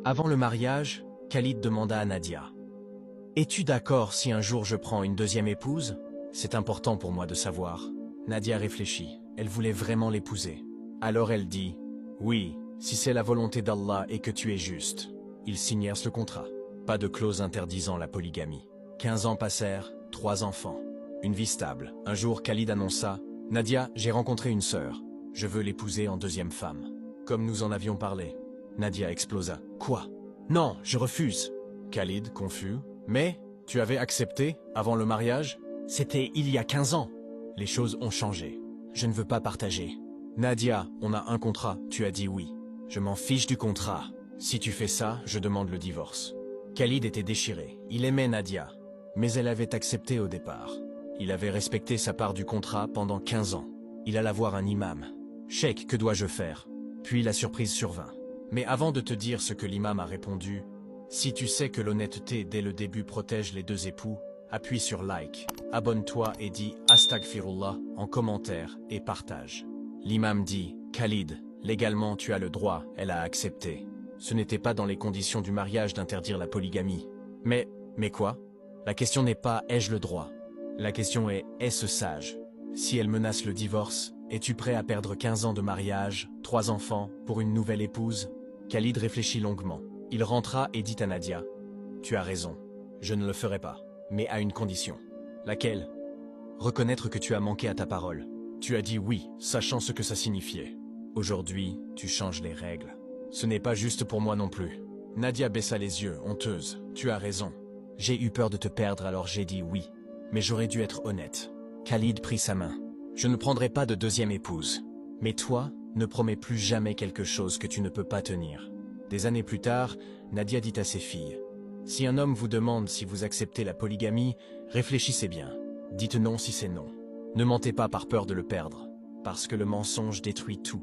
Avant le mariage, Khalid demanda à Nadia. Es-tu d'accord si un jour je prends une deuxième épouse? C'est important pour moi de savoir. Nadia réfléchit. Elle voulait vraiment l'épouser. Alors elle dit, oui, si c'est la volonté d'Allah et que tu es juste. Ils signèrent le contrat. Pas de clause interdisant la polygamie. 15 ans passèrent, 3 enfants. Une vie stable. Un jour, Khalid annonça, Nadia, j'ai rencontré une sœur. Je veux l'épouser en deuxième femme. Comme nous en avions parlé. Nadia explosa. Quoi? Non, je refuse. Khalid, confus. Mais, tu avais accepté, avant le mariage? C'était il y a 15 ans. Les choses ont changé. Je ne veux pas partager. Nadia, on a un contrat, tu as dit oui. Je m'en fiche du contrat. Si tu fais ça, je demande le divorce. Khalid était déchiré. Il aimait Nadia. Mais elle avait accepté au départ. Il avait respecté sa part du contrat pendant 15 ans. Il alla voir un imam. Cheikh, que dois-je faire? Puis la surprise survint. Mais avant de te dire ce que l'imam a répondu, si tu sais que l'honnêteté dès le début protège les deux époux, appuie sur like, abonne-toi et dis Astaghfirullah en commentaire et partage. L'imam dit, Khalid, légalement tu as le droit, elle a accepté. Ce n'était pas dans les conditions du mariage d'interdire la polygamie. Mais quoi? La question n'est pas ai-je le droit? La question est est-ce sage? Si elle menace le divorce, es-tu prêt à perdre 15 ans de mariage, 3 enfants, pour une nouvelle épouse? Khalid réfléchit longuement. Il rentra et dit à Nadia, tu as raison, je ne le ferai pas, mais à une condition. Laquelle? Reconnaître que tu as manqué à ta parole. Tu as dit oui, sachant ce que ça signifiait. Aujourd'hui, tu changes les règles. Ce n'est pas juste pour moi non plus. Nadia baissa les yeux, honteuse. Tu as raison. J'ai eu peur de te perdre alors j'ai dit oui. Mais j'aurais dû être honnête. Khalid prit sa main. Je ne prendrai pas de deuxième épouse. Mais toi, ne promets plus jamais quelque chose que tu ne peux pas tenir. Des années plus tard, Nadia dit à ses filles, si un homme vous demande si vous acceptez la polygamie, réfléchissez bien. Dites non si c'est non. Ne mentez pas par peur de le perdre, parce que le mensonge détruit tout.